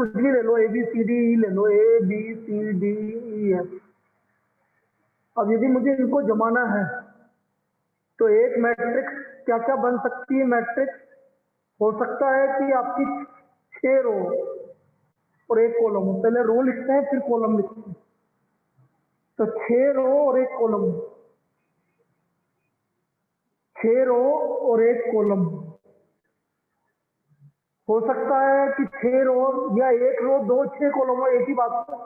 कुछ भी ले लो, ए बी सी डी ले लो, A B C D E F. अब यदि मुझे इनको जमाना है तो एक मैट्रिक्स क्या क्या बन सकती है? मैट्रिक्स हो सकता है कि आपकी 6 रो और एक कॉलम हो। पहले रो लिखते हैं फिर कॉलम लिखते हैं। तो 6 रो और एक कॉलम, 6 रो और एक कॉलम। हो सकता है कि 6 रो या एक रो 2 6 कॉलम हो, एक ही बात है।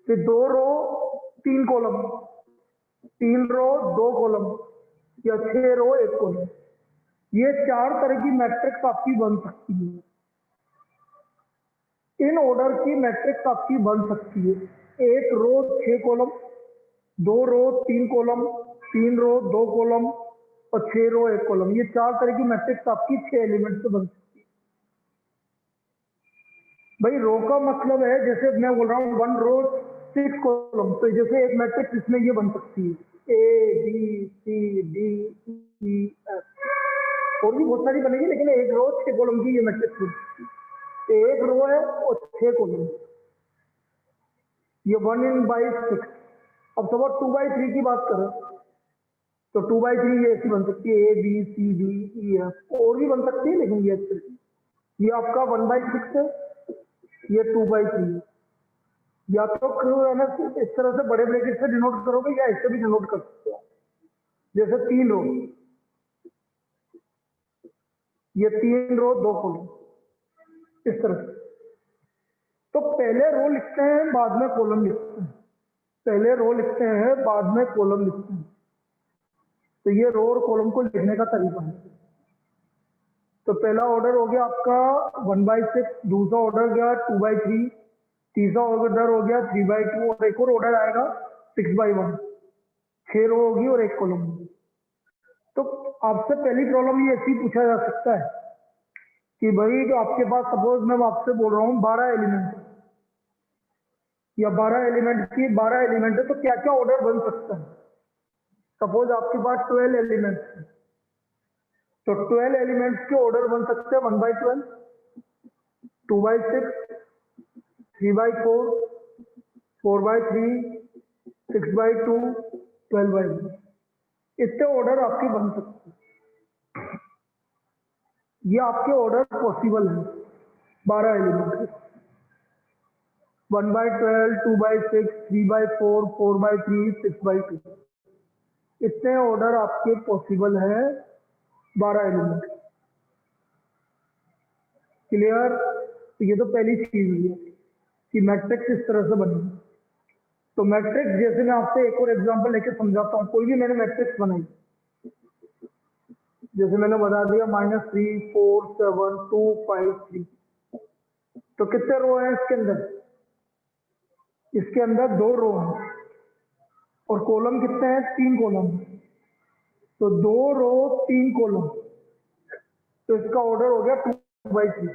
फिर 2 रो 3 कॉलम, 3 रो 2 कॉलम, या 6 रो 1 कॉलम। ये 4 तरह की मैट्रिक्स आपकी बन सकती है। इन ऑर्डर की मैट्रिक्स आपकी बन सकती है। 1 रो 6 कॉलम, 2 रो 3 कॉलम, 3 रो 2 कॉलम और 6 रो 1 कॉलम। ये 4 तरह की मैट्रिक्स आपकी 6 एलिमेंट से बन सकती है। भाई रो का मतलब है, जैसे मैं बोल रहा हूँ 1 रो 6 कॉलम, तो जैसे एक मैट्रिक्स इसमें ये बन सकती है A B C D E F. और भी बहुत सारी बनेगी, लेकिन 1 रो 6 कॉलम की ये मैट्रिक्स बनती है। 1 रो है और 6 कॉलम, ये 1/6। अब सपोज 2/3 की बात करें तो 2/3 ये ऐसी बन सकती है, A B C D E F. और भी बन सकती है, लेकिन ये आपका 1/6 है, ये 2/3। या तो है ना, इस तरह से बड़े ब्रैकेट से डिनोट करोगे या इससे भी डिनोट कर सकते हो। जैसे 3 रो, ये 3 रो 2 कॉलम, इस तरह से। तो पहले रो लिखते हैं बाद में कॉलम लिखते हैं, पहले रो लिखते हैं बाद में कॉलम लिखते हैं। तो ये रो और कॉलम को लिखने का तरीका है। तो पहला ऑर्डर हो गया आपका 1/6, दूसरा ऑर्डर गया 2/3, तीसरा ऑर्डर हो गया 3/2 और एक और ऑर्डर आएगा 6/1। 6 रो होगी और 1 कॉलम होगी। तो आपसे पहली प्रॉब्लम ये ऐसी पूछा जा सकता है कि भाई जो आपके पास, सपोज मैं आपसे बोल रहा हूँ 12 एलिमेंट या 12 एलिमेंट की 12 एलिमेंट है, तो क्या क्या ऑर्डर बन सकता है? सपोज आपके पास 12 एलिमेंट है, तो 12 एलिमेंट्स के ऑर्डर बन सकते हैं 1/12, 2/6, 3/4, 4/3, 6/2, 12/1। इतने ऑर्डर आपके बन सकते हैं। ये आपके ऑर्डर पॉसिबल है 12 एलिमेंट, 1/12, 2/6, 3/4, 4/3, 6/2। इतने ऑर्डर आपके पॉसिबल है 12 एलिमेंट। क्लियर? तो ये तो पहली चीज हुई है कि मैट्रिक्स इस तरह से बनेगी। तो मैट्रिक्स, जैसे मैं आपसे एक और एग्जांपल लेके समझाता हूँ। कोई भी मैंने मैट्रिक्स बनाई, जैसे मैंने बता दिया -3 4 7 2 5 3। तो कितने रो हैं इसके अंदर? इसके अंदर 2 रो हैं और कॉलम कितने हैं? 3 कॉलम। तो 2 रो 3 कॉलम, तो इसका ऑर्डर हो गया 2/3।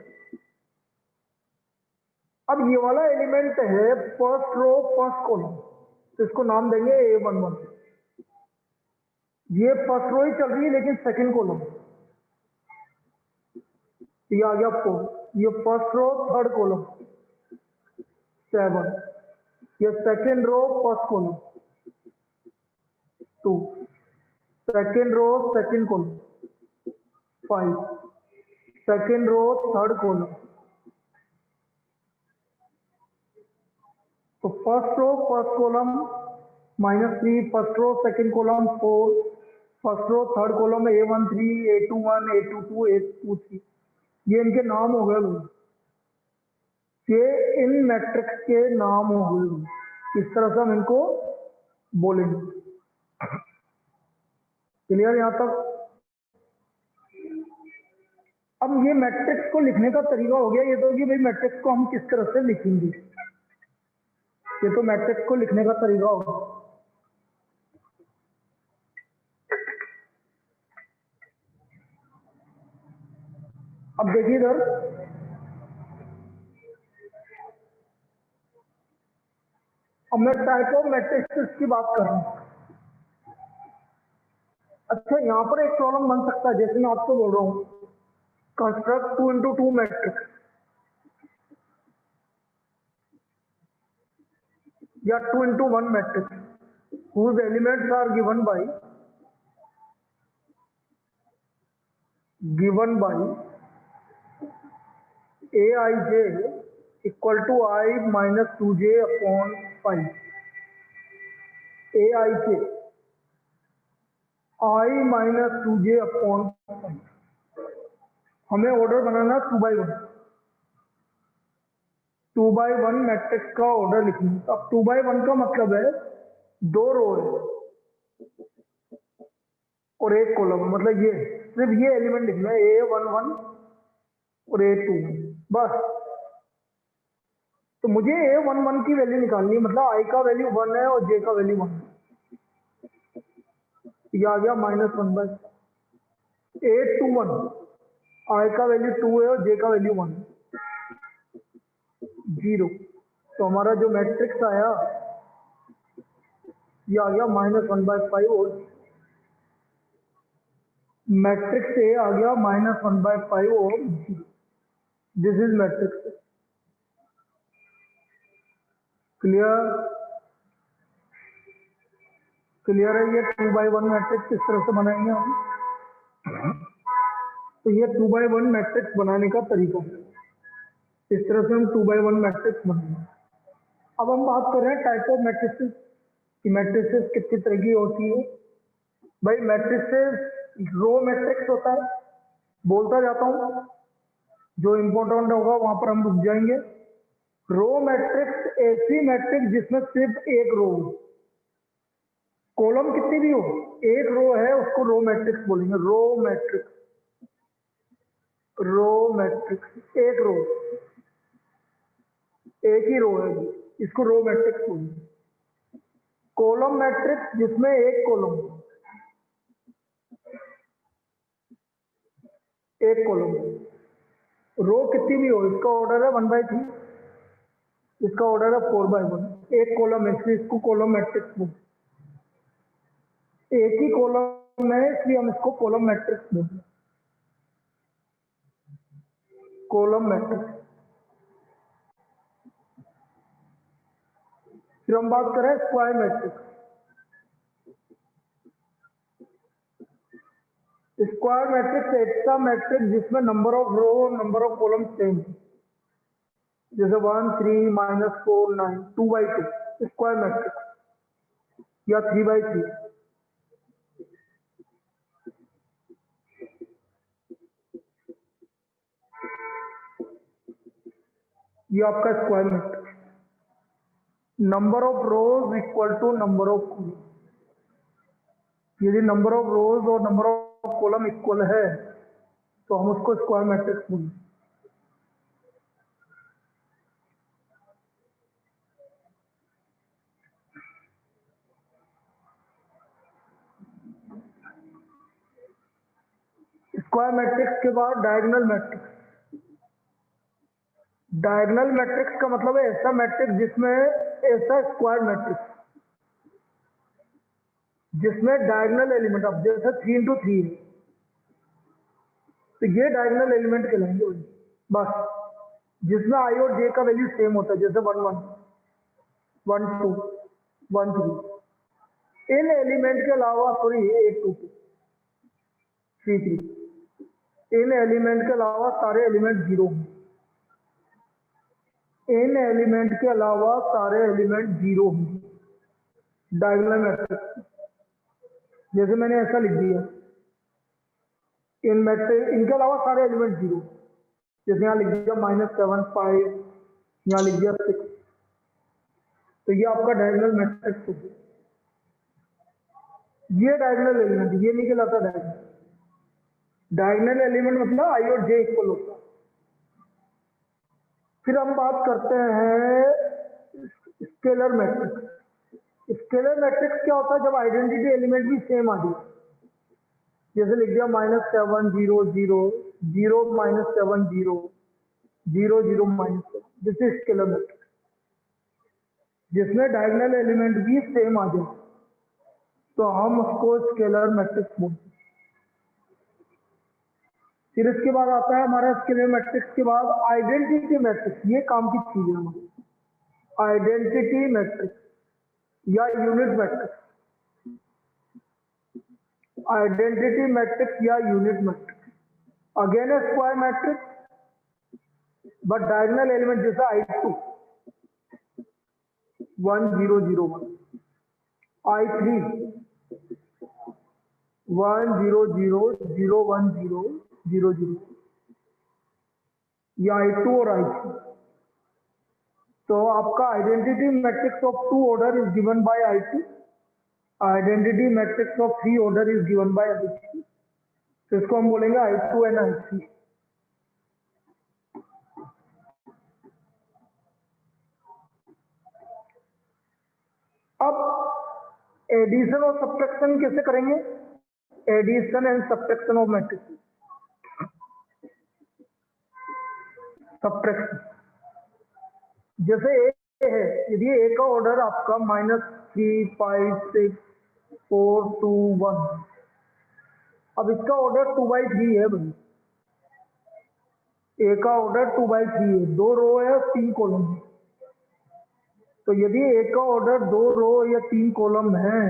अब ये वाला एलिमेंट है फर्स्ट रो फर्स्ट कॉलम, तो इसको नाम देंगे A11। ये फर्स्ट रो ही चल रही है लेकिन सेकंड कॉलम, ये आ गया 4। ये फर्स्ट रो थर्ड कॉलम 7, ये second row first column 2, second row second column 5, second row third column. तो first row first column -3, first row second column 4, first row third column में A13, A21, A22, A23। ये इनके नाम हो गए लोग, ये इन मैट्रिक्स के नाम हो गए। इस तरह से हम इनको बोलेंगे। क्लियर यहां तक? अब ये मैट्रिक्स को लिखने का तरीका हो गया। ये तो कि भाई मैट्रिक्स को हम किस तरह से लिखेंगे, ये तो मैट्रिक्स को लिखने का तरीका होगा। अब देखिए इधर, अब मैं टाइप ऑफ मैट्रिक्स की बात कर रहा हूं। अच्छा, यहां पर एक प्रॉब्लम बन सकता है, जैसे मैं आपको बोल रहा हूं कंस्ट्रक्ट 2 into 2 मैट्रिक्स। या 2 into 1 matrix whose elements are given by aij equal to I minus 2j upon 5. aij I minus 2j upon 5. हमें order banana 2 by 1, 2 by 1 matrix का ऑर्डर लिखना। अब 2 by 1 का मतलब है 2 रो है और 1 कॉलम है, मतलब ये सिर्फ ये एलिमेंट लिखना है A11 और A21 बस। तो मुझे A11 की वैल्यू निकालनी है, मतलब I का वैल्यू 1 है और J का वैल्यू 1 है। ये आ गया -1/। A21 I का वैल्यू 2 है और J का वैल्यू 1 है, 0। तो हमारा जो मैट्रिक्स आया ये आ गया -1/5 और मैट्रिक्स ए आ गया -1/5 और 0। This is matrix. क्लियर है? ये 2 by 1 मैट्रिक्स इस तरह से बनाएंगे हम। तो ये 2 by 1 मैट्रिक्स बनाने का तरीका है, इस तरह से हम 2 by 1 मैट्रिक्स बनाएंगे। अब हम बात कर रहे हैं टाइप ऑफ मैट्रिक्सेस कि मैट्रिक्सेस कितनी तरह की होती है। भाई मैट्रिक्सेस रो मैट्रिक्स होता है, बोलता जाता हूं, जो इंपॉर्टेंट होगा वहां पर हम रुक जाएंगे। रो मैट्रिक्स ऐसी मैट्रिक्स जिसमें सिर्फ एक रो हो, कॉलम कितनी भी हो, एक रो है उसको रो मैट्रिक्स बोलेंगे। रो मैट्रिक्स, रो मैट्रिक्स एक रो, एक ही रो है, इसको रो मैट्रिक्स बोलेंगे। कॉलम मैट्रिक्स जिसमें एक कॉलम, एक कॉलम, रो कितनी भी हो, इसका ऑर्डर है 1/3, इसका ऑर्डर है 4/1, एक कॉलम है इसलिए इसको कॉलम मैट्रिक्स बोलते। एक ही कॉलम है इसलिए हम इसको कॉलम मैट्रिक्स बोलते हैं, कॉलम मैट्रिक्स। फिर हम बात करें स्क्वायर मैट्रिक्स। स्क्वायर मैट्रिक्स ऐसा मैट्रिक्स जिसमें नंबर ऑफ रो और नंबर ऑफ कॉलम सेम, जैसे 1 3 -4 9 2/2 स्क्वायर मैट्रिक्स, या 3/3। ये आपका square matrix. Number of rows equal to number of column, यदि नंबर ऑफ रोज और नंबर ऑफ कॉलम इक्वल है तो हम उसको स्क्वायर मैट्रिक्स बोलेंगे। स्क्वायर मैट्रिक्स के बाद डायगोनल मैट्रिक्स। डायगोनल मैट्रिक्स का मतलब है ऐसा मैट्रिक्स जिसमें, ऐसा स्क्वायर मैट्रिक्स जिसमें डायगोनल एलिमेंट, अब जैसे 3 into 3 है तो ये डायगोनल एलिमेंट कहलाएंगे बस, जिसमें आई और जे का वैल्यू सेम होता है, जैसे 1 1 1 2 1 3। इन एलिमेंट के अलावा, सॉरी 1 2 3 3, इन एलिमेंट के अलावा सारे एलिमेंट 0 होंगे। इन एलिमेंट के अलावा सारे एलिमेंट 0 होंगे डायगोनल मैट्रिक्स। जैसे मैंने ऐसा लिख दिया, इन मैट्रिक्स, इनके अलावा सारे एलिमेंट 0, जैसे यहाँ लिख दिया -7 5, यहाँ लिख दिया 6, तो ये आपका डायगोनल मैट्रिक्स हो गया। ये डायगोनल एलिमेंट, ये नहीं कहलाता डायगोनल। डायगोनल एलिमेंट मतलब आई और जे इक्वल होता है। फिर हम बात करते हैं स्केलर मैट्रिक्स। स्केलर मैट्रिक्स क्या होता है? जब आइडेंटिटी एलिमेंट भी सेम आ जाए, जैसे लिख दिया -7 0 0 0 -7 0 0 0 -7, दिस इज स्केलर मैट्रिक्स, जिसमें डायगोनल एलिमेंट भी सेम आ जाए तो हम उसको स्केलर मैट्रिक्स बोलते हैं। फिर इसके बाद आता है हमारा स्केलर मैट्रिक्स के बाद आइडेंटिटी मैट्रिक्स। ये काम की चीज है हमारी, आइडेंटिटी मैट्रिक्स। या यूनिट मैट्रिक्स, आइडेंटिटी मैट्रिक्स या unit matrix, again A square matrix but diagonal element जैसा I2 1 0 0 1, I3 1 0 0 0 1 0 0 0, या I2 और I3। तो आपका identity matrix of 2 order is given by I2, identity matrix of 3 order is given by I3। तो इसको हम बोलेंगे I2 एंड I3। अब एडिशन और सब्ट्रैक्शन कैसे करेंगे? Addition and subtraction of matrix. Subtraction जैसे ए है, यदि ए का ऑर्डर आपका -3 5 6 4 2 1, अब इसका ऑर्डर 2/3 है भाई, ए का ऑर्डर 2/3 है, 2 रो है और 3 कॉलम है। तो यदि ए का ऑर्डर 2 रो या 3 कॉलम है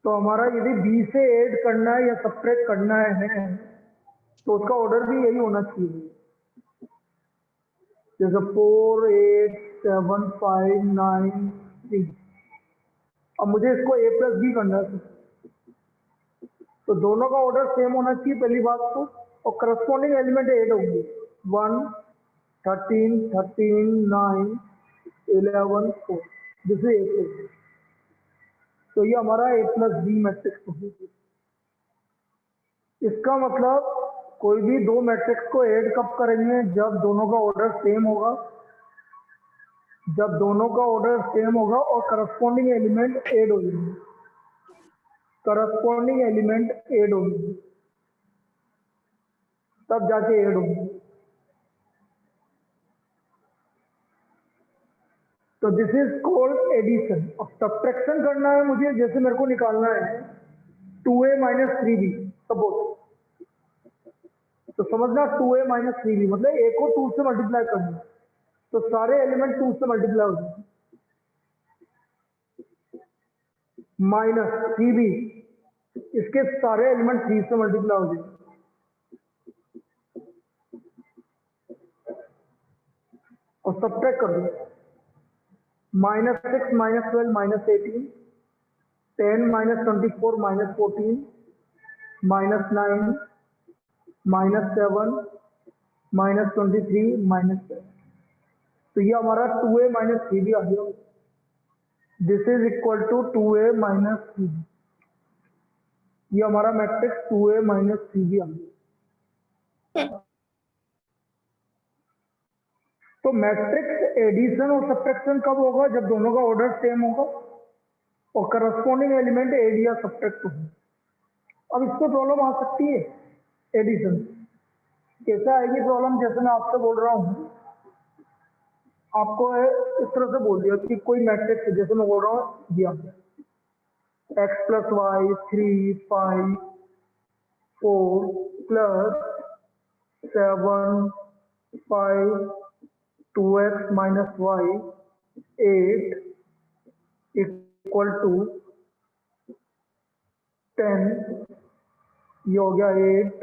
तो हमारा यदि बी से ऐड करना है या सब्ट्रैक्ट करना है तो उसका ऑर्डर भी यही होना चाहिए, जैसे 4 8 7 5 9 3। अब मुझे इसको ए प्लस बी करना है तो दोनों का ऑर्डर सेम होना चाहिए पहली बात तो, और करस्पॉन्डिंग एलिमेंट ऐड होंगे 1 13 13 9 11 4, this is A plus B. तो ये हमारा ए प्लस बी मैट्रिक्स होगी। इसका मतलब कोई भी दो मैट्रिक्स को ऐड कब करेंगे? जब दोनों का ऑर्डर सेम होगा, जब दोनों का ऑर्डर सेम होगा और करस्पॉन्डिंग एलिमेंट ऐड होंगे, करस्पॉन्डिंग एलिमेंट ऐड होंगे, तब जाके ऐड होंगे। तो दिस इज कॉल्ड एडिशन। अब सब्ट्रैक्शन करना है मुझे, जैसे मेरे को निकालना है 2a - 3b सपोज, तो समझना 2a - 3b मतलब a को 2 से मल्टीप्लाई करना, तो सारे एलिमेंट 2 से मल्टीप्लाई हो जाएंगे, -3b इसके सारे एलिमेंट 3 से मल्टीप्लाई हो जाएंगे, और सब्ट्रैक्ट कर दो -6 - 12 - 18 10 - 24 - 14 -9 -7 -23 -7। तो ये हमारा 2a - 3b आ गया। This is equal to 2a - 3b। ये हमारा मैट्रिक्स 2a - 3b आ गया। तो मैट्रिक्स एडिशन और सब्ट्रैक्शन कब होगा? जब दोनों का ऑर्डर सेम होगा और करस्पॉन्डिंग एलिमेंट ऐड या सब्ट्रैक्ट होगा। अब इसमें प्रॉब्लम आ सकती है एडिशन। कैसे आएगी प्रॉब्लम? जैसे मैं आपसे बोल रहा हूं, आपको इस तरह से बोल दिया कि कोई मैट्रिक्स है, जैसे मैं बोल रहा हूँ दिया x + y 3 5 4 + 7 5 2x - y 8 = 10। ये हो गया 8,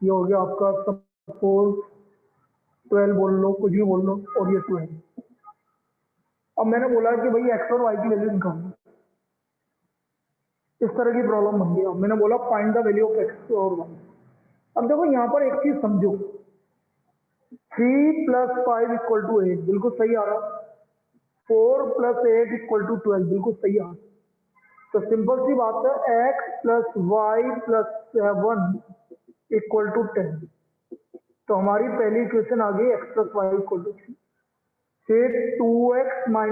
ये हो गया आपका सपोज 12 बोल लो, कुछ भी बोल लो, और ये 12। अब मैंने बोला कि भाई x और y की वैल्यू निकालना, इस तरह की प्रॉब्लम बन गई। मैंने बोला find the value of x और y। अब देखो यहाँ पर एक चीज समझो, 3 + 5 = 8 बिल्कुल सही आ रहा, 4 + 8 = 12 बिल्कुल सही आ रहा। तो सिंपल सी बात है, x + y + 7 = 10। तो हमारी पहली इक्वेशन आ गई x + y = 3। फिर 2x - y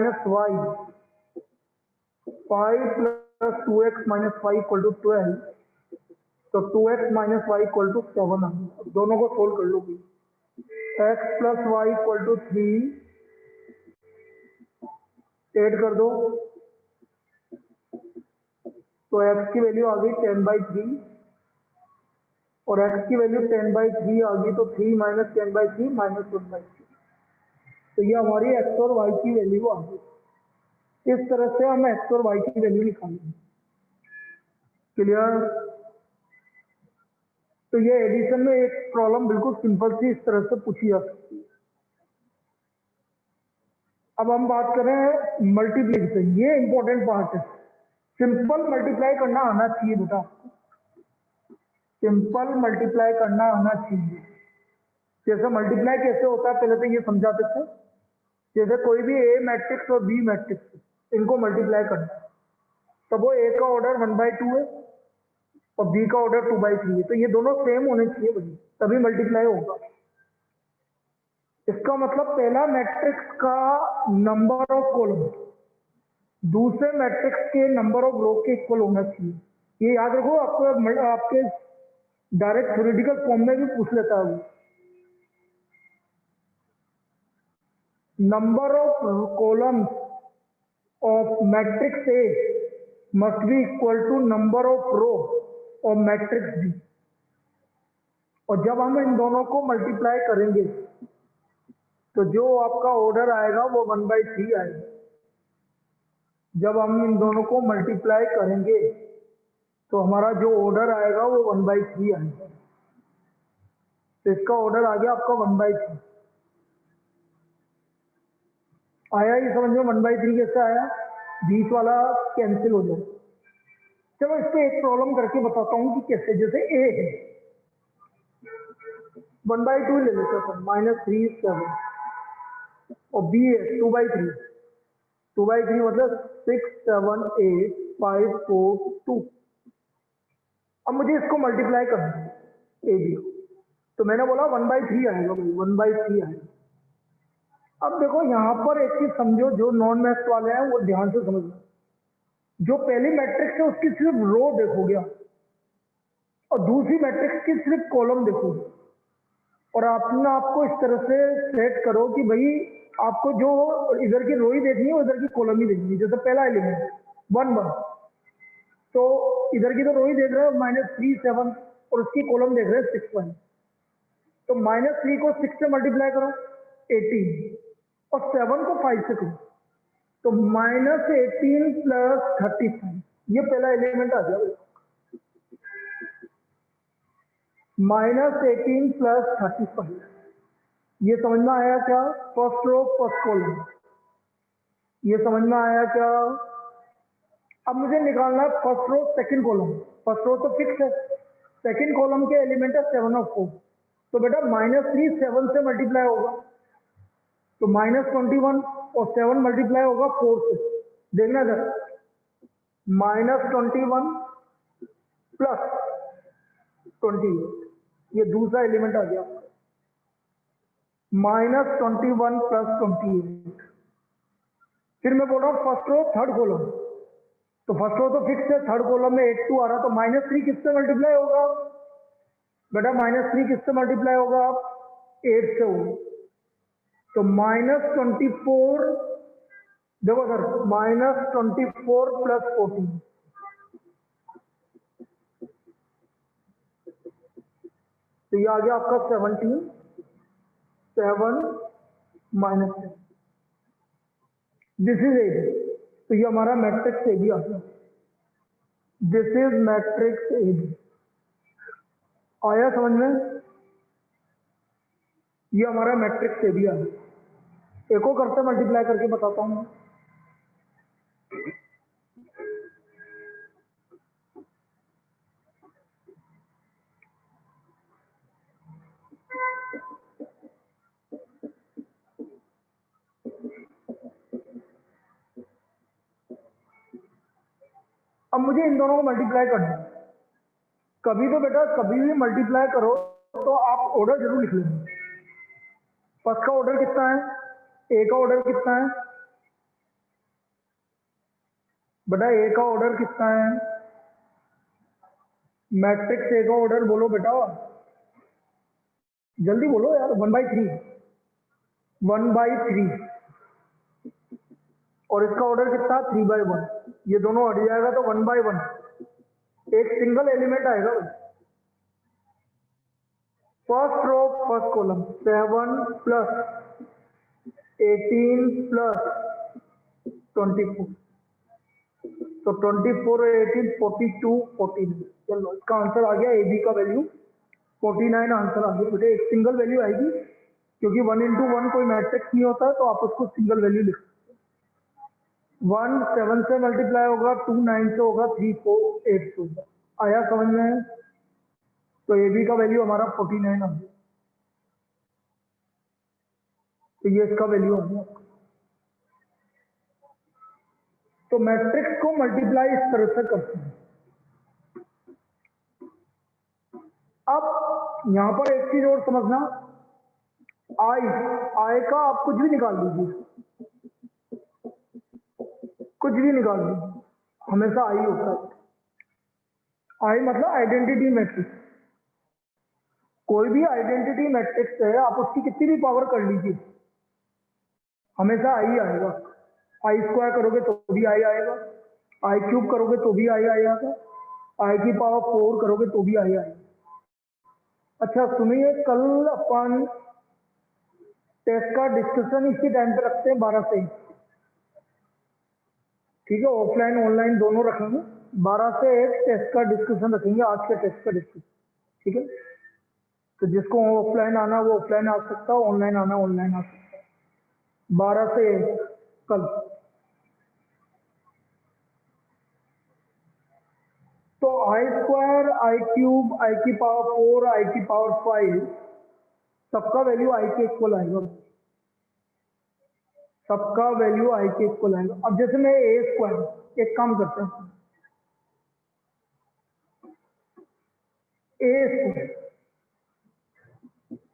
5 + 2x - y = 12, तो 2x - y = 7 आ गया। दोनों को सोल्व कर लो, x + y = 3 ऐड कर दो, तो x की वैल्यू आ गई 10/3, और x की वैल्यू 10/3 आ गई, तो 3 - 10/3 -1/3। तो ये हमारी x और y की वैल्यू आ गई। इस तरह से हम x और y की वैल्यू निकालेंगे। क्लियर? तो ये एडिशन में एक प्रॉब्लम बिल्कुल सिंपल सी इस तरह से पूछी जा सकती है। अब हम बात करें मल्टीप्लिकेशन, ये इंपॉर्टेंट पार्ट है। सिंपल मल्टीप्लाई करना आना चाहिए बेटा, सिंपल मल्टीप्लाई करना आना चाहिए। जैसे मल्टीप्लाई कैसे होता है पहले तो ये समझा देते हैं। जैसे कोई भी ए मैट्रिक्स और बी मैट्रिक्स, इनको मल्टीप्लाई करना है, तो वो ए का ऑर्डर 1/2 है और बी का ऑर्डर 2/3 है, तो ये दोनों सेम होने चाहिए भाई, तभी मल्टीप्लाई होगा। इसका मतलब पहला मैट्रिक्स का नंबर ऑफ कॉलम दूसरे मैट्रिक्स के नंबर ऑफ रो के इक्वल होना चाहिए। ये याद रखो, आपको आपके डायरेक्ट थ्योरेटिकल फॉर्म में भी पूछ लेता है वो। Number of columns of matrix A must be equal to number of row of matrix B. और जब हम इन दोनों को मल्टीप्लाई करेंगे तो जो आपका ऑर्डर आएगा वो 1/3 आएगा। जब हम इन दोनों को मल्टीप्लाई करेंगे तो हमारा जो ऑर्डर आएगा वो 1/3 आएगा। तो इसका ऑर्डर आ गया आपका 1/3। आया ये समझ में 1/3 कैसे आया? बीच वाला कैंसिल हो जाए। चलो इस पे एक प्रॉब्लम करके बताता हूं कि कैसे। जैसे ए है 1/2 ले लेते हैं, -3 7, और बी है 2/3। 2/3 मतलब 6 7 8 5 4 2। अब मुझे इसको मल्टीप्लाई करना है ए बी, तो मैंने बोला 1/3 आएगा भाई, 1/3 आएगा। अब देखो यहां पर एक चीज समझो, जो नॉन मैथ्स वाले हैं वो ध्यान से समझो। जो पहली मैट्रिक्स है उसकी सिर्फ रो देखोगे आप, और दूसरी मैट्रिक्स की सिर्फ कॉलम देखोगे, और आपने आपको इस तरह से सेट करो कि भाई आपको जो इधर की रो ही देखनी है उधर की कॉलम ही देखनी है। जैसे पहला एलिमेंट 1 1, तो इधर की तो रो ही देख रहे हो -3 7, और उसकी कॉलम देख रहे हैं 6 1। तो -3 को 6 से मल्टीप्लाई करो 18, और 7 को 5 से करो, तो -18 + 35, ये पहला एलिमेंट आ गया। -18 + 35, ये समझ में आया क्या? फर्स्ट रो फर्स्ट कॉलम, ये समझ में आया क्या? अब मुझे निकालना है first row second column. First row तो फिक्स है, सेकंड कॉलम के एलिमेंट है 7 और 4, तो बेटा -3 7 से मल्टीप्लाई होगा, तो -21, और 7 मल्टीप्लाई होगा 4 से। देखना जरा, -21 + 28, ये दूसरा एलिमेंट आ गया। -21 + 28। फिर मैं बोल रहा हूँ फर्स्ट रो थर्ड कॉलम, तो फर्स्ट रो तो फिक्स है, थर्ड कॉलम में 8 2 आ रहा, तो -3 किससे मल्टीप्लाई होगा बेटा? -3 किससे मल्टीप्लाई होगा? 8 से होगा, तो -24। देखो सर, -24 + 14, तो ये आ गया आपका 17 7 -10। दिस इज ए, तो ये हमारा मैट्रिक्स ए बी आ गया। This is matrix A B. आया समझ में? ये हमारा मैट्रिक्स ए बी आ गया। एक और करते मल्टीप्लाई करके बताता हूँ। अब मुझे इन दोनों को मल्टीप्लाई करना है। कभी तो बेटा कभी भी मल्टीप्लाई करो तो आप ऑर्डर जरूर लिख लेंगे। फर्स्ट का ऑर्डर कितना है? ए का ऑर्डर कितना है बेटा? ए का ऑर्डर कितना है? मैट्रिक्स ए का ऑर्डर बोलो बेटा, जल्दी बोलो यार। 1/3, 1/3, और इसका ऑर्डर कितना? 3/1। ये दोनों हट जाएगा तो 1/1, एक सिंगल एलिमेंट आएगा भाई। First row first column 7 plus 18 plus 24, तो 24 और 18 42 14। चलो इसका आंसर आ गया, ए बी का वैल्यू 49 आंसर आ गया। बेटे एक सिंगल वैल्यू आएगी, क्योंकि 1 इंटू 1 कोई मैट्रिक्स नहीं होता है, तो आप उसको सिंगल वैल्यू लिख सकते हैं। 1 7 से मल्टीप्लाई होगा, 2 9 से होगा, 3 4 8 से होगा। आया समझ में? तो ए बी का वैल्यू हमारा 49 आ गया, तो ये इसका वैल्यू आ गया। तो मैट्रिक्स को मल्टीप्लाई इस तरह से करते हैं। अब यहां पर एक चीज और समझना, आई का आप कुछ भी निकाल दीजिए, कुछ भी निकाल दीजिए, हमेशा आई होता है। आई मतलब आइडेंटिटी मैट्रिक्स। कोई भी आइडेंटिटी मैट्रिक्स है, आप उसकी कितनी भी पावर कर लीजिए, हमेशा आई आएगा। आई स्क्वायर करोगे तो भी आई आएगा, आई क्यूब करोगे तो भी आई आएगा, आई की पावर 4 करोगे तो भी आई आएगा। अच्छा सुनिए, कल अपन टेस्ट का डिस्कशन इसी टाइम पे रखते हैं 12 से, ठीक है? ऑफलाइन ऑनलाइन दोनों रखेंगे। 12 से 1 टेस्ट का डिस्कशन रखेंगे, आज के टेस्ट का डिस्कशन, ठीक है? तो जिसको ऑफलाइन आना वो ऑफलाइन आ सकता है, ऑनलाइन आना ऑनलाइन आ सकता है। 12 से 1 कल। तो आई स्क्वायर, आई क्यूब, आई की पावर 4, आई की पावर 5, सबका वैल्यू आई के इक्वल आएगा, सबका वैल्यू आई के इक्वल आएगा। अब जैसे मैं ए स्क्वायर, एक काम करते हैं, ए स्क्वायर,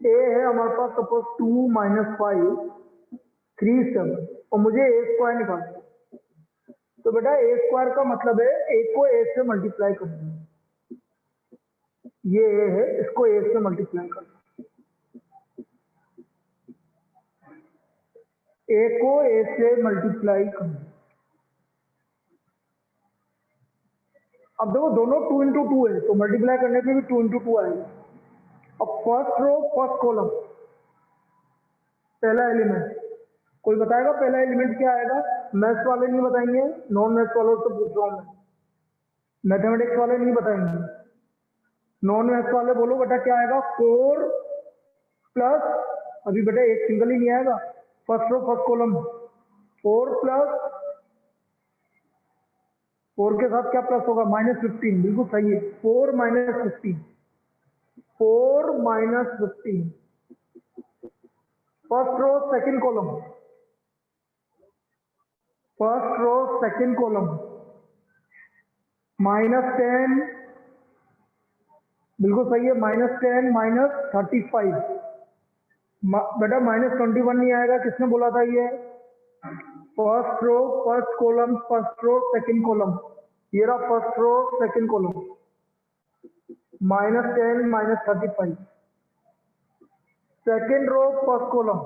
ए है हमारे पास सपोज 2 माइनस 5 3 7, और मुझे ए स्क्वायर निकालना है। तो बेटा ए स्क्वायर का मतलब है ए को ए से मल्टीप्लाई करना है, ये ए है, इसको ए से मल्टीप्लाई करना है, ए को ए से मल्टीप्लाई करना है। अब देखो दोनों 2 इंटू 2 है, तो मल्टीप्लाई करने पे भी 2 इंटू 2 आएगा। अब फर्स्ट रो फर्स्ट कॉलम, पहला एलिमेंट, कोई बताएगा पहला एलिमेंट क्या आएगा? मैथ्स वाले नहीं बताएंगे, नॉन मैथ्स वालों से पूछ रहा हूं मैं, मैथमेटिक्स वाले नहीं बताएंगे। नॉन मैथ्स वाले बोलो बेटा क्या आएगा? 4 प्लस, अभी बेटा एक सिंगल ही नहीं आएगा, first row first column, 4 plus 4 के साथ क्या प्लस होगा? -15, बिल्कुल सही है, 4 minus 15, 4 minus 15, first row second column, first row second column, -10, बिल्कुल सही है, -10 माइनस 35, बेटा -21 नहीं आएगा, किसने बोला था ये? First row first column, first row second column, ये रहा first row second column, -10 minus 35, second row first column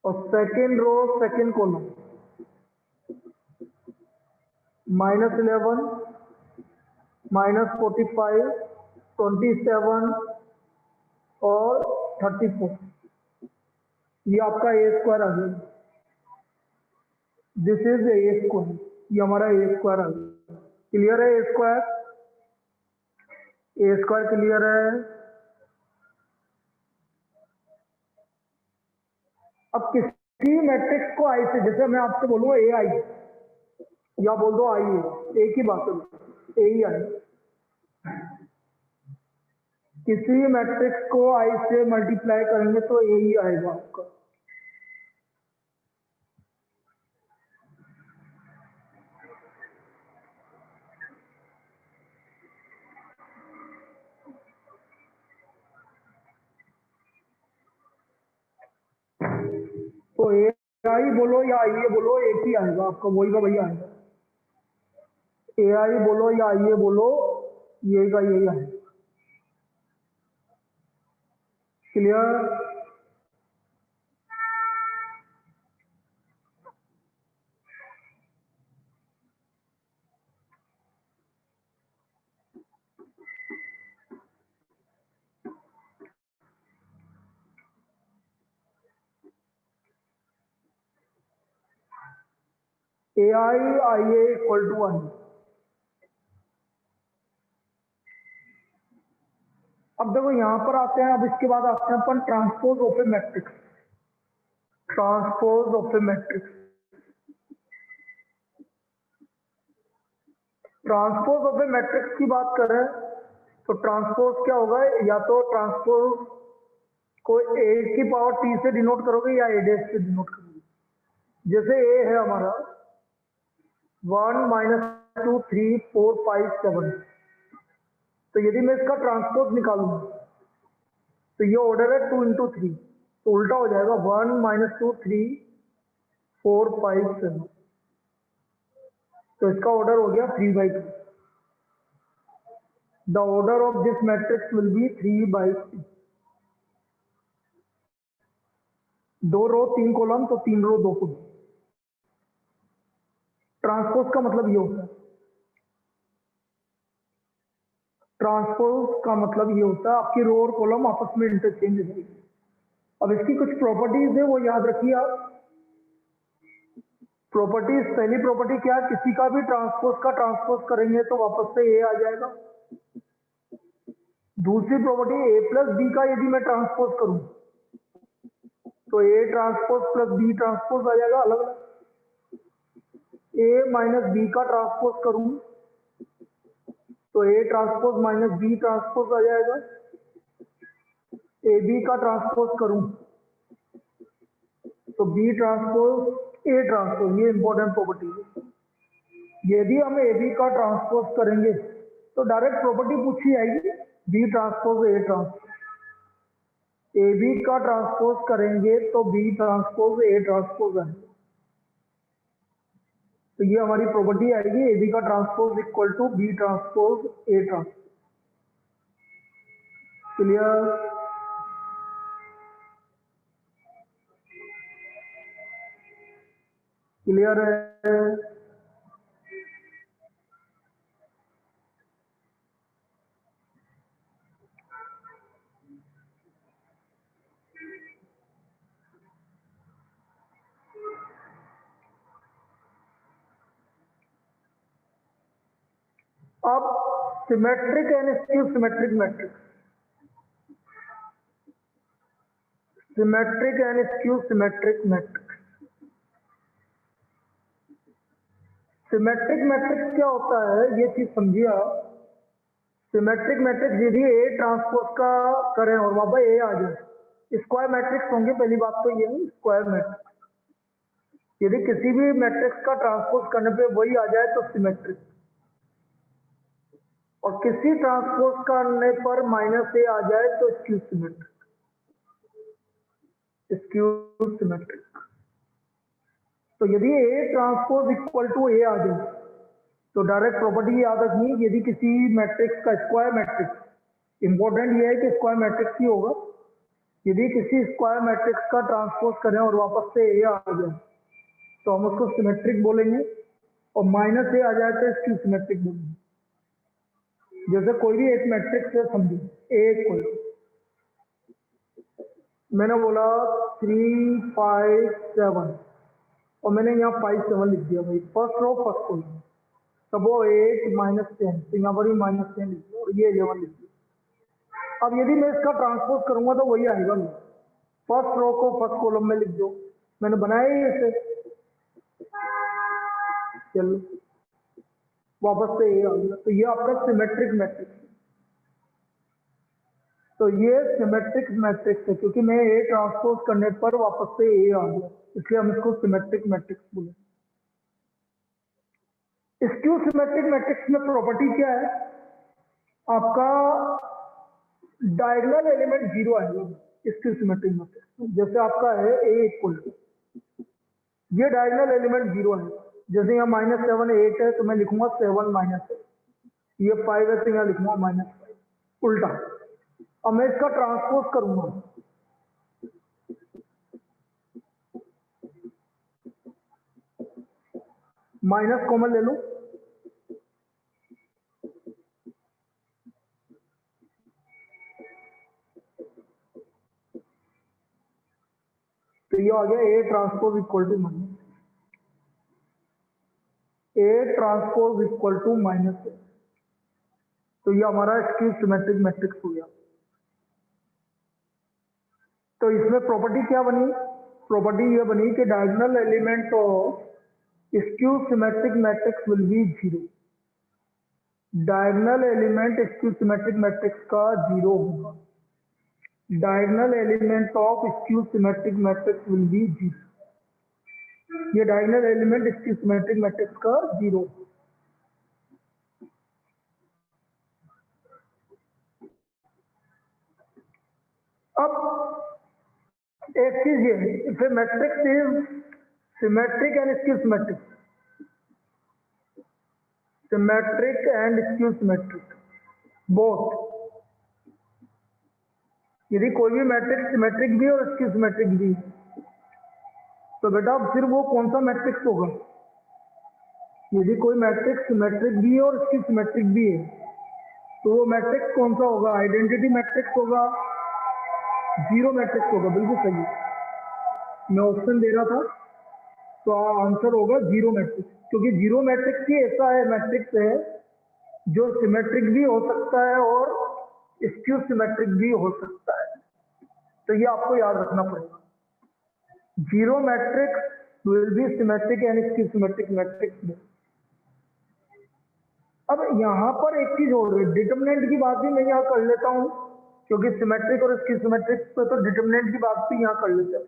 और सेकंड रो सेकंड कॉलम, -11 -45 27 और 34, ये आपका ए स्क्वायर आ गया। दिस इज ए स्क्वायर, ये हमारा ए स्क्वायर आ गया। क्लियर है? ए स्क्वायर, ए स्क्वायर क्लियर है? अब किसी मैट्रिक्स को आई से, जैसे मैं आपसे बोलूँ ए आई, या बोल दो आई है, एक ही बात है, ए ही आई। किसी मैट्रिक्स को आई से मल्टीप्लाई करेंगे तो ए ही आएगा आपका। तो ए आई बोलो या आई ए बोलो, एक ही आएगा आपका, वही का वही आएगा। ए आई बोलो या आई ए बोलो, ये का यही आएगा। Clear? A I A equal to I. अब देखो यहां पर आते हैं, अब इसके बाद आते हैं अपन transpose of a matrix. Transpose of a matrix, transpose of a matrix की बात करें तो ट्रांसपोज क्या होगा, या तो ट्रांसपोज को ए की पावर टी से डिनोट करोगे या ए डैश से डिनोट करोगे। जैसे ए है हमारा 1 -2 3 4 5 7, तो यदि मैं इसका ट्रांसपोज निकालूं तो ये ऑर्डर है 2 × 3, तो उल्टा हो जाएगा 1 -2 3 4 5 7, तो इसका ऑर्डर हो गया 3/2। The order of this matrix will be 3/3। 2 row 3 column, तो 3 रो 2 कॉलम। ट्रांसपोज का मतलब ये होता है, ट्रांसपोज का मतलब ये होता है आपकी रो और कॉलम आपस में इंटरचेंज हो जाएगी। अब इसकी कुछ प्रॉपर्टीज है वो याद रखिए आप। प्रॉपर्टीज, पहली प्रॉपर्टी क्या है, किसी का भी ट्रांसपोज का ट्रांसपोज करेंगे तो वापस से ए आ जाएगा। दूसरी प्रॉपर्टी, ए प्लस बी का यदि मैं ट्रांसपोज करूं तो A transpose plus B transpose आ जाएगा अलग अलग। ए माइनस बी का ट्रांसपोज करूं तो A transpose minus B transpose आ जाएगा। ए बी का ट्रांसपोज करूं तो बी ट्रांसपोज ए ट्रांसपोज, ये इंपॉर्टेंट प्रॉपर्टी है। यदि हम ए बी का ट्रांसपोज करेंगे तो डायरेक्ट प्रॉपर्टी पूछी जाएगी, B transpose A transpose. A B का ट्रांसपोज करेंगे तो बी ट्रांसपोज ए ट्रांसपोज आएगा। तो ये हमारी प्रॉपर्टी आएगी, ए बी का transpose equal to B transpose A transpose. Clear? Clear है? अब symmetric and skew symmetric matrix, symmetric and skew symmetric matrix. Symmetric matrix क्या होता है ये चीज समझिए आप। सिमेट्रिक मैट्रिक्स यदि ए ट्रांसपोज का करें और वहां पर ए आ जाए, स्क्वायर मैट्रिक्स होंगे। पहली बात तो ये है स्क्वायर मैट्रिक्स, यदि किसी भी मैट्रिक्स का ट्रांसपोज करने पे वही आ जाए तो सिमेट्रिक, और किसी ट्रांसपोज करने पर माइनस ए आ जाए तो स्क्यू सिमेट्रिक। स्क्यू सिमेट्रिक, तो यदि ए ट्रांसपोज इक्वल टू ए आ जाए तो डायरेक्ट प्रॉपर्टी याद रखनी, यदि किसी मैट्रिक्स का स्क्वायर मैट्रिक्स, इंपॉर्टेंट ये है कि स्क्वायर मैट्रिक्स ही होगा, यदि किसी स्क्वायर मैट्रिक्स का ट्रांसपोज करें और वापस से ए आ जाए तो हम उसको सिमेट्रिक बोलेंगे, और माइनस ए आ जाए तो स्क्यू सिमेट्रिक बोलेंगे। जैसे कोई भी एक मैट्रिक्स है समझिए ए इक्वल, मैंने बोला 3 5 7 और मैंने यहाँ 5 7 लिख दिया भाई, फर्स्ट रो फर्स्ट कॉलम। तब वो 8 -10, तो यहाँ पर भी -10 लिख दिया और ये 11 लिख दिया। अब यदि मैं इसका ट्रांसपोज करूंगा तो वही आएगा, फर्स्ट रो को फर्स्ट कॉलम में लिख दो, मैंने बनाया ही इसे। चलो वापस से ए आ गया, तो ये आपका सिमेट्रिक मैट्रिक्स है। तो ये सिमेट्रिक मैट्रिक्स है क्योंकि मैं ए ट्रांसपोज करने पर वापस से ए आ गया, इसलिए हम इसको सिमेट्रिक मैट्रिक्स बोले। स्क्यू सिमेट्रिक मैट्रिक्स में प्रॉपर्टी क्या है, आपका डायगोनल एलिमेंट 0 आएगा स्क्यू सिमेट्रिक मैट्रिक्स में। जैसे आपका है ए इक्वल, ये डायगोनल एलिमेंट 0 है। जैसे यहाँ -7 8 है तो मैं लिखूंगा 7 -8, ये 5 है तो यहाँ लिखूंगा -5, उल्टा। अब मैं इसका ट्रांसपोज करूंगा माइनस कॉमन ले लो, तो ये आ गया A transpose equal to minus. A transpose equal to -A। तो ये हमारा स्क्यू सिमेट्रिक मैट्रिक्स हो गया। तो इसमें प्रॉपर्टी क्या बनी? प्रॉपर्टी ये बनी कि diagonal element of skew symmetric matrix will B 0। Diagonal element skew symmetric matrix का 0 होगा। Diagonal element of skew symmetric matrix will B 0। ये diagonal element skew symmetric matrix का 0। अब एक चीज ये है, if A matrix is symmetric and skew symmetric, symmetric and skew symmetric both, यदि कोई भी मैट्रिक्स सिमेट्रिक भी और स्क्यू सिमेट्रिक भी, तो बेटा फिर वो कौन सा मैट्रिक्स होगा? यदि कोई मैट्रिक्स सिमेट्रिक भी है और स्क्यू सिमेट्रिक भी है, तो वो मैट्रिक्स कौन सा होगा? आइडेंटिटी मैट्रिक्स होगा, जीरो मैट्रिक्स होगा। बिल्कुल सही, मैं ऑप्शन दे रहा था, तो आंसर होगा जीरो मैट्रिक्स, क्योंकि जीरो मैट्रिक्स ही ऐसा है, मैट्रिक्स है जो सिमेट्रिक भी हो सकता है और स्क्यू सिमेट्रिक भी हो सकता है। तो ये आपको याद रखना पड़ेगा, zero matrix will B symmetric and skew symmetric matrix. अब यहां पर एक चीज और है, डिटरमिनेंट की बात भी मैं यहां कर लेता हूं, क्योंकि सिमेट्रिक और स्क्यू सिमेट्रिक पे तो डिटरमिनेंट की बात भी यहां कर लेते हैं।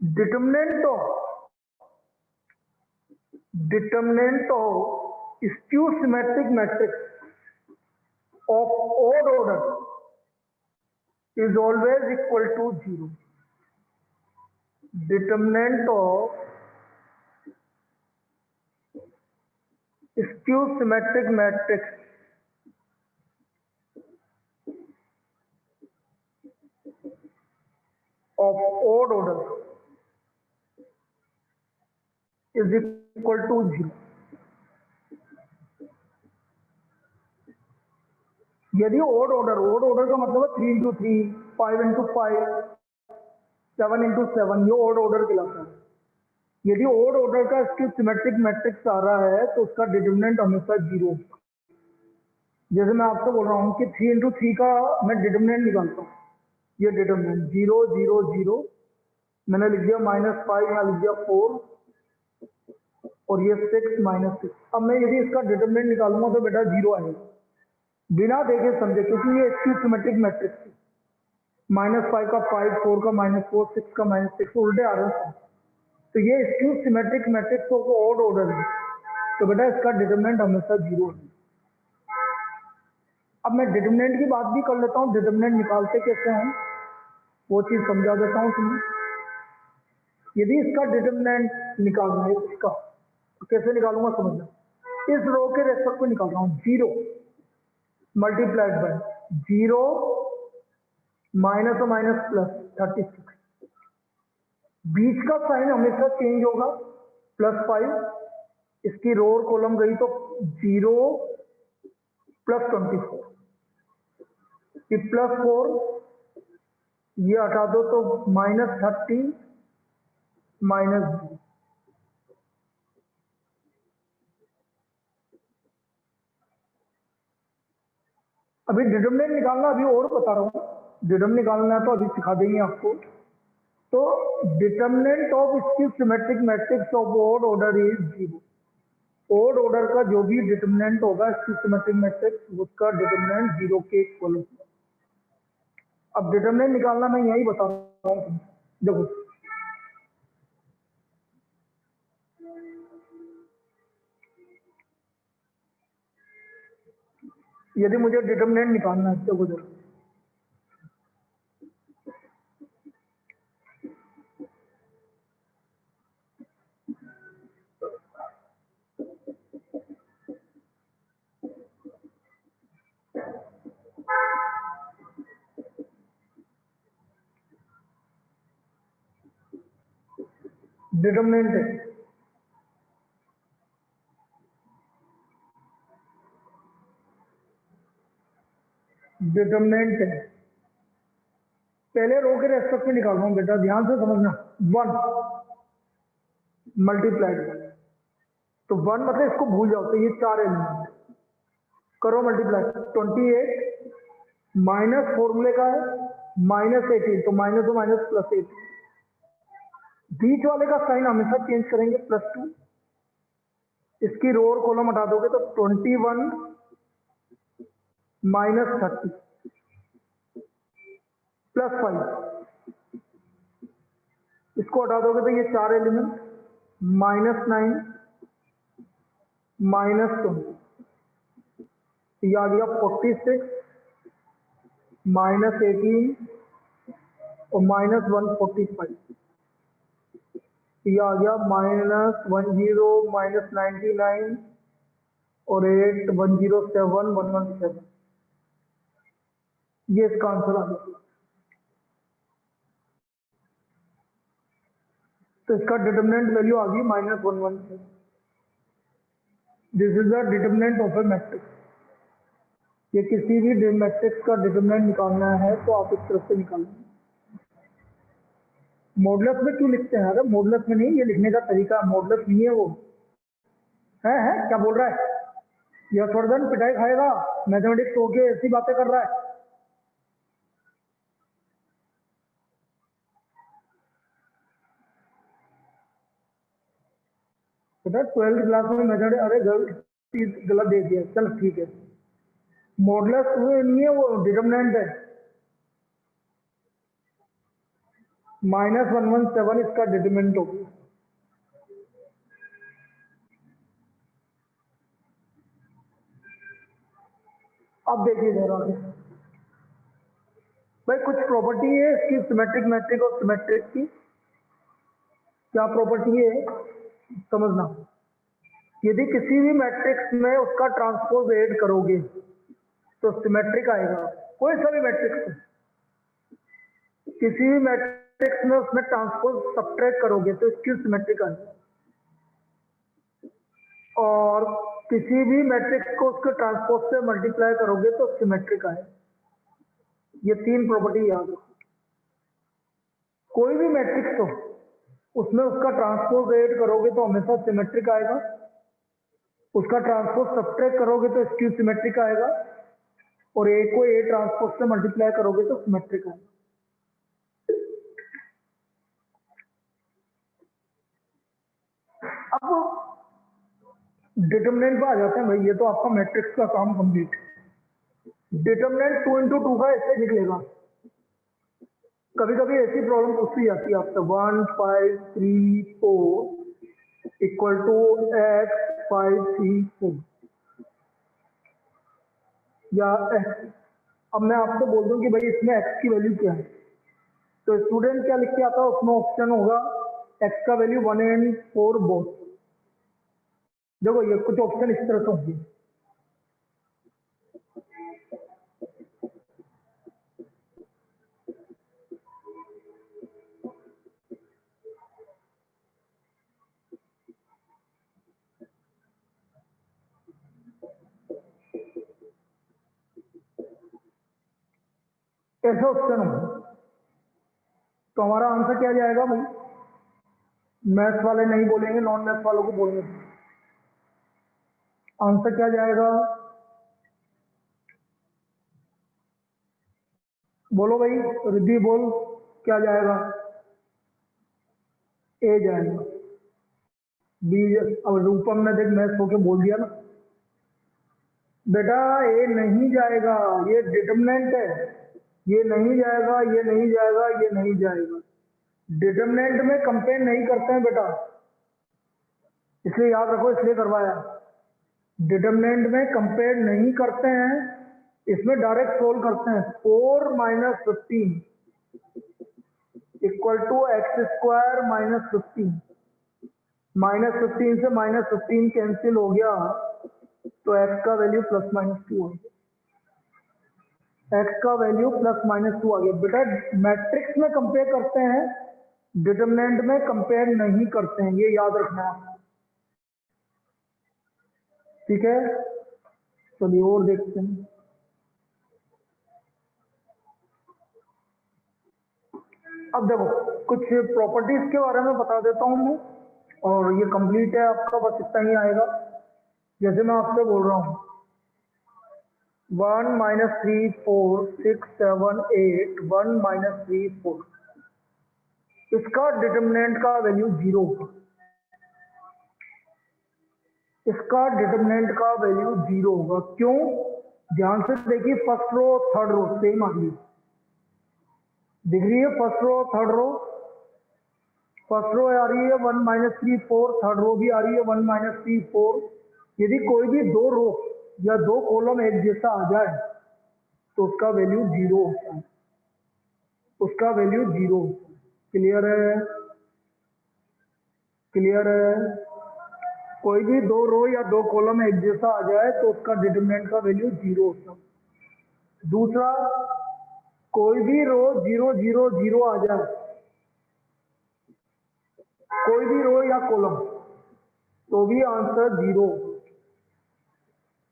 Determinant of skew symmetric matrix of odd order is always equal to 0. Determinant of skew symmetric matrix of odd order is equal to 0. यदि ओड ऑर्डर का मतलब है 3 into 3, 5 into 5, 7 into 7, ये ओड ऑर्डर कहलाता है। यदि ओड ऑर्डर का skew symmetric matrix आ रहा है तो उसका डिटरमिनेंट हमेशा 0 होगा। जैसे मैं आपसे बोल रहा हूँ कि 3 into 3 का मैं डिटरमिनेंट निकालता हूँ, ये डिटरमिनेंट 0 0 0, मैंने लिख दिया -5, यहाँ लिख दिया 4 और ये 6 -6। अब मैं यदि इसका डिटरमिनेंट निकालूंगा तो बेटा 0 आएगा, बिना देखे समझे, क्योंकि ये स्क्यू सिमेट्रिक मैट्रिक्स है। -5 का 5, 4 का -4, 6 का -6 उल्टे आ रहे हैं, तो ये स्क्यू सिमेट्रिक मैट्रिक्स को ऑड ऑर्डर है, तो बेटा इसका डिटरमिनेंट हमेशा 0 है। अब मैं डिटरमिनेंट की बात भी कर लेता हूँ, डिटरमिनेंट निकालते कैसे हैं वो चीज समझा देता हूँ तुम्हें। यदि इसका डिटरमिनेंट निकालना है इसका, तो कैसे निकालूंगा समझना। इस रो के रेस्पेक्ट में निकाल रहा हूँ, 0 मल्टीप्लाइड बाय 0 माइनस और माइनस प्लस 36, बीच का साइन हमेशा चेंज होगा, +5, इसकी रो और कॉलम गई तो 0 + 24, ये +4, ये हटा दो तो -30 -0। अभी डिटरमिनेंट निकालना अभी और बता रहा हूँ, डिटरमिनेंट निकालना है तो अभी सिखा देंगे आपको। तो determinant of skew symmetric matrix of odd order is 0। Odd order का जो भी डिटरमिनेंट होगा स्क्यू सिमेट्रिक मैट्रिक्स, उसका डिटरमिनेंट 0 के इक्वल होगा। अब डिटरमिनेंट निकालना मैं यही बता रहा हूँ, देखो यदि मुझे डिटरमिनेंट निकालना है, देखो जरा, डिटरमिनेंट है, डिटरमिनेंट है, पहले रो के रेस्पेक्ट में निकाल रहा हूं बेटा, ध्यान से समझना। 1 मल्टीप्लाइड तो 1 मतलब इसको भूल जाओ, तो ये 4 एलिमेंट करो मल्टीप्लाई। 28 माइनस फॉर्मूले का है -18, तो माइनस तो माइनस प्लस 8, बीच वाले का साइन हमेशा चेंज करेंगे +2, इसकी रो और कॉलम हटा दोगे तो 21 -30 +5, इसको हटा दोगे तो ये 4 एलिमेंट -9 -20, ये आ गया 46 -18 और -145, ये आ गया -10 -99 और 8 107 117, ये इसका आंसर आ गया। तो इसका डिटरमिनेंट वैल्यू आ गई -117। This is the determinant of a matrix. ये किसी भी मैट्रिक्स का डिटरमिनेंट निकालना है तो आप इस तरफ से निकालेंगे। मॉडुलस में क्यों लिखते हैं? अरे मॉडुलस में नहीं, ये लिखने का तरीका, मॉडुलस नहीं है वो। है क्या बोल रहा है यशवर्धन? पिटाई खाएगा, मैथमेटिक्स हो के ऐसी बातें कर रहा है। बेटा 12th क्लास में मैथमेटिक्स, अरे गलत दे दिया, चल ठीक है। मॉडुलस नहीं है वो, डिटरमिनेंट है। -117 इसका डिटरमिनेंट हो गया। अब देखिए जरा भाई, कुछ प्रॉपर्टी है इसकी सिमेट्रिक मैट्रिक और सिमेट्रिक की। क्या प्रॉपर्टी है समझना। यदि किसी भी मैट्रिक्स में उसका ट्रांसपोज ऐड करोगे तो सिमेट्रिक आएगा, कोई सा भी मैट्रिक्स। किसी भी मैट्रिक्स में उसमें ट्रांसपोज सब्ट्रैक्ट करोगे तो इसकी सिमेट्रिक आएगा, और किसी भी मैट्रिक्स को उसके ट्रांसपोज से मल्टीप्लाई करोगे तो सिमेट्रिक आएगा। ये 3 प्रॉपर्टी याद रखो। कोई भी मैट्रिक्स हो उसमें उसका ट्रांसपोज ऐड करोगे तो हमेशा सिमेट्रिक आएगा, उसका ट्रांसपोज सब्ट्रैक्ट करोगे तो इसकी सिमेट्रिक आएगा, और ए को ए ट्रांसपोज से मल्टीप्लाई करोगे तो सिमेट्रिक आएगा। अब डिटरमिनेंट पे आ जाते हैं भाई, ये तो आपका मैट्रिक्स का काम कंप्लीट। डिटरमिनेंट 2 × 2 का ऐसे निकलेगा। कभी कभी ऐसी प्रॉब्लम पूछी जाती है आपसे, 1 5 3 4 इक्वल टू x 5 3 4 या x। अब मैं आपसे बोल दूं कि भाई इसमें x की वैल्यू क्या है, तो स्टूडेंट क्या लिख के आता है, उसमें ऑप्शन होगा x का वैल्यू 1 and 4 बोथ। देखो ये कुछ ऑप्शन इस तरह से होंगे। ऐसे ऑप्शन होंगे, तो हमारा आंसर क्या जाएगा भाई? मैथ्स वाले नहीं बोलेंगे, नॉन मैथ्स वालों को बोलेंगे। आंसर क्या जाएगा? बोलो भाई, रिद्धि बोल, क्या जाएगा? ए जाएगा। बी, अब रूपम ने देख मैथ्स होके बोल दिया ना बेटा, ए नहीं जाएगा, ये डिटरमिनेंट है, ये नहीं जाएगा, ये नहीं जाएगा, ये नहीं जाएगा। डिटरमिनेंट में कंपेयर नहीं करते हैं बेटा, इसलिए याद रखो, इसलिए करवाया। डिटरमिनेंट में कंपेयर नहीं करते हैं, इसमें डायरेक्ट सोल्व करते हैं। 4 - 15 इक्वल टू x² -15, -15 से -15 कैंसिल हो गया, तो x का वैल्यू +-2 आ गया। x का वैल्यू +-2 आ गया। बेटा मैट्रिक्स में कंपेयर करते हैं, डिटरमिनेंट में कंपेयर नहीं करते हैं, ये याद रखना है। ठीक है, चलिए और देखते हैं। अब देखो कुछ प्रॉपर्टीज के बारे में बता देता हूं मैं। और ये कंप्लीट है आपका, बस इतना ही आएगा। जैसे मैं आपसे बोल रहा हूँ 1 माइनस 3 4 6 7 8 1 माइनस 3 4, इसका डिटर्मिनेंट का वैल्यू 0 होगा। इसका डिटर्मिनेंट का वैल्यू 0 होगा। क्यों? ध्यान से देखिए, first row third row same आ रही है, दिख रही है first row third row. First row आ रही है 1 माइनस 3 4, थर्ड रो भी आ रही है 1 माइनस 3 4। यदि कोई भी दो रो या दो कॉलम एक जैसा आ जाए तो उसका वैल्यू 0 होता है, उसका वैल्यू 0 होता है। क्लियर है? क्लियर है? कोई भी दो रो या दो कॉलम एक जैसा आ जाए तो उसका डिटरमिनेंट का वैल्यू 0 होता है। दूसरा, कोई भी रो 0 0 0 आ जाए, कोई भी रो या कॉलम, तो भी आंसर 0।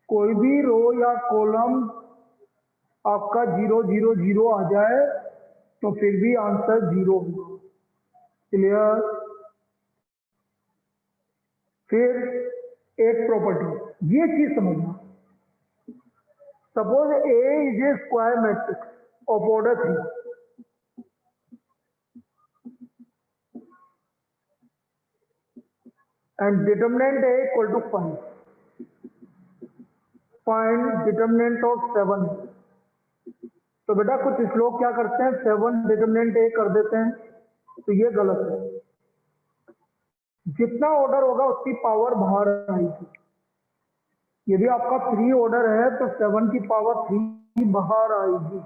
कोई भी रो या कॉलम आपका 0 0 0 आ जाए तो फिर भी आंसर 0 होगा। क्लियर? फिर एक प्रॉपर्टी, ये चीज समझना। Suppose A is a square matrix of order 3 and determinant A equal to 5. Find determinant of 7. तो बेटा कुछ इस लोग क्या करते हैं, 7 डिटर्मिनेंट A कर देते हैं, तो ये गलत है। जितना ऑर्डर होगा उसकी पावर बाहर आएगी। यदि आपका 3 ऑर्डर है तो 7 की पावर 3 बाहर आएगी।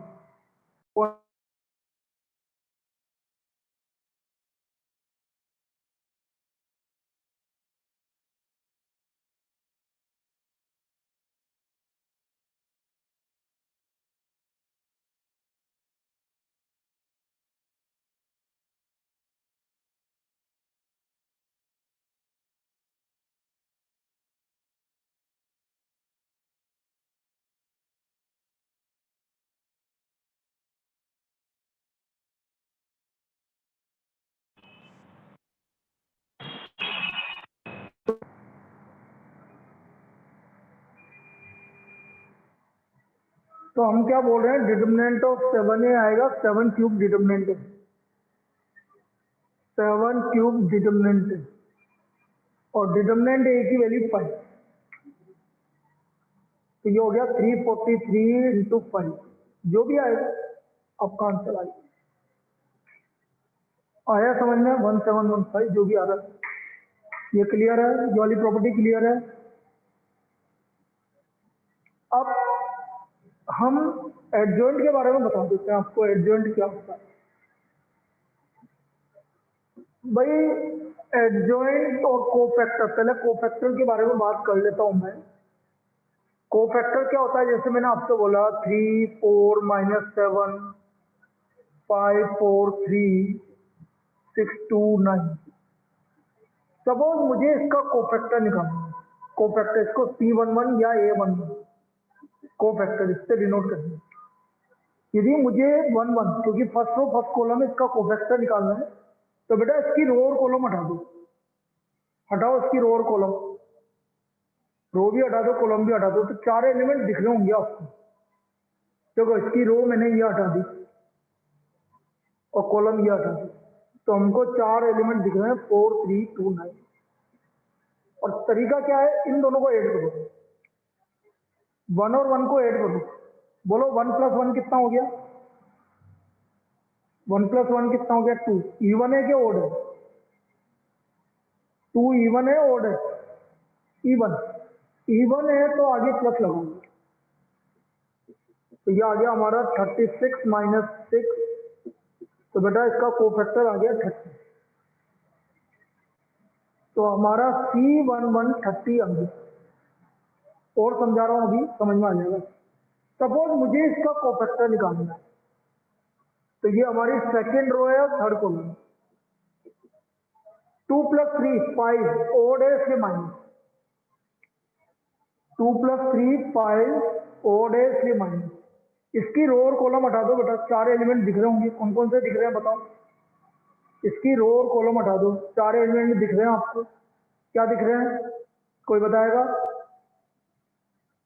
तो हम क्या बोल रहे हैं, डिटर्मिनेंट ऑफ 7 ए आएगा 7 क्यूब डिटर्मिनेंट है, 7 क्यूब डिटर्मिनेंट है, और डिटर्मिनेंट ए की वैल्यू 5। तो ये हो गया 343 इंटू 5, जो भी आएगा आपका आंसर आएगा। आया समझ में? 1715 जो भी आ रहा है। ये क्लियर है? ये वाली प्रॉपर्टी क्लियर है? अब हम एडजॉइंट के बारे में बता देते हैं आपको, एडजॉइंट क्या होता है। भाई एडजॉइंट और कोफैक्टर, पहले कोफैक्टर के बारे में बात कर लेता हूं मैं। कोफैक्टर क्या होता है, जैसे मैंने आपसे बोला 3 4 माइनस 7 5 4 3 6 2 9। सपोज मुझे इसका कोफैक्टर निकालना है, कोफैक्टर इसको C11 या A11 कोफैक्टर इससे डिनोट करना है। यदि मुझे 1 1, क्योंकि फर्स्ट रो फर्स्ट कॉलम में इसका कोफैक्टर निकालना है, तो बेटा इसकी रो और कॉलम हटा दो, हटाओ इसकी रो और कॉलम, रो भी हटा दो कॉलम भी हटा दो, तो 4 एलिमेंट दिख रहे होंगे आपको। देखो इसकी रो मैंने ये हटा दी और कॉलम ये हटा दी, तो हमको 4 एलिमेंट दिख रहे हैं 4 3 2 9। और तरीका क्या है, इन दोनों को ऐड करो, 1 और 1 को ऐड करो। बोलो 1 प्लस 1 कितना हो गया? 1 प्लस 1 कितना हो गया? 2। इवन है क्या ओड है? 2 इवन है ओड है? इवन। इवन है तो आगे प्लस लगाऊंगा, तो ये आ गया हमारा 36 माइनस 6। तो बेटा इसका कोफैक्टर आ गया 30, तो हमारा C11 30 आ गया। और समझा रहा हूं, अभी समझ में आ जाएगा। सपोज मुझे इसका कोफैक्टर निकालना है, तो ये हमारी सेकेंड रो है और थर्ड कॉलम। 2 प्लस 3 5 ओड है, इसके माइनस 2 प्लस 3 5 ओड है, इसलिए माइनस। इसकी रो और कॉलम हटा दो बेटा, 4 एलिमेंट दिख रहे होंगे, कौन कौन से दिख रहे हैं बताओ? इसकी रो और कॉलम हटा दो, चार एलिमेंट दिख रहे हैं आपको, क्या दिख रहे हैं, कोई बताएगा?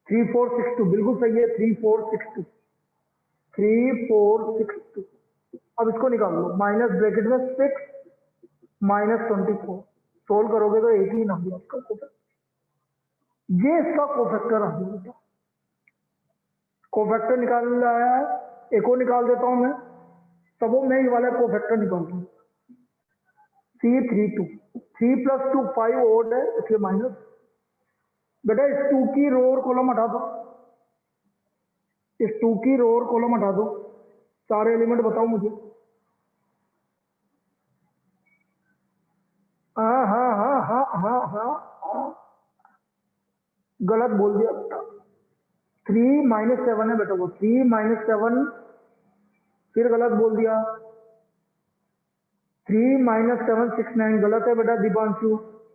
3 4 6 2, बिल्कुल सही है, 3 4 6 2, 3 4 6 2। अब इसको निकाल लो, माइनस ब्रैकेट में 6 माइनस 24, सोल्व करोगे तो 18 आ गया इसका कोफैक्टर। ये इसका कोफैक्टर आ गया बेटा, कोफैक्टर निकाल आया है। एक और निकाल देता हूं मैं, सबों में ये वाला कोफैक्टर निकाल दूं, C32, 3 + 2 5 ओड है इसलिए माइनस। बेटा इस 2 की रो और कॉलम हटा दो, इस 2 की रो और कॉलम हटा दो, सारे एलिमेंट बताओ मुझे। हाँ हाँ हाँ हाँ हाँ हाँ हाँ, गलत बोल दिया बेटा, 3 - 7 है बेटा, वो 3 - 7, फिर गलत बोल दिया, 3 - 7 6 9, गलत है बेटा दीपांशु,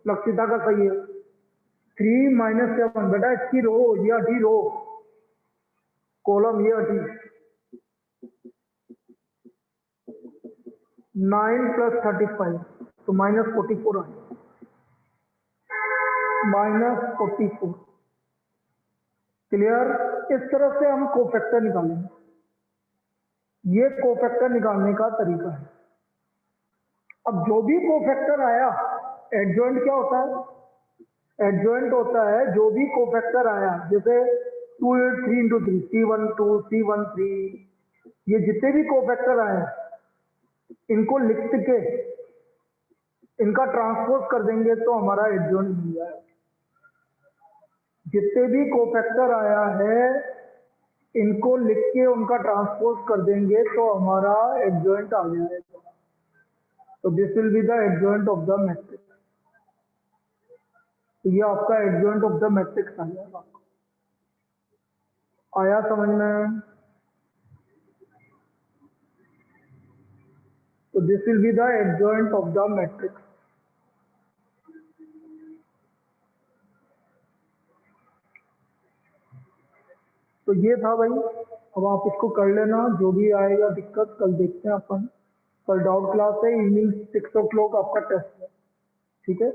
लक्षिता का सही है। 3 - 7 बेटा इसकी रो, ये हटी रो, कॉलम ये हटी, 9 + 35 तो -44 आए, -44। क्लियर? इस तरह से हम कोफैक्टर निकालेंगे, ये कोफैक्टर निकालने का तरीका है। अब जो भी कोफैक्टर आया, एडजॉइंट क्या होता है? एडजॉइंट होता है जो भी कोफैक्टर आया, जैसे 2 3 × 3 C1 2 C1 3, ये जितने भी कोफैक्टर आए इनको लिख के इनका ट्रांसपोज कर देंगे तो हमारा एडजॉइंट मिल जाएगा। जितने भी कोफैक्टर आया है इनको लिख के उनका ट्रांसपोज कर देंगे तो हमारा एडजॉइंट आ जाएगा। तो this will be the adjoint of the matrix. तो ये आपका एडजॉइंट ऑफ द मैट्रिक्स आ जाएगा। आया समझ में? तो this will be the adjoint of the matrix. तो ये था भाई, अब आप इसको कर लेना, जो भी आएगा दिक्कत कल देखते हैं अपन। कल डाउट क्लास है, इवनिंग 6 o'clock आपका टेस्ट है, ठीक है?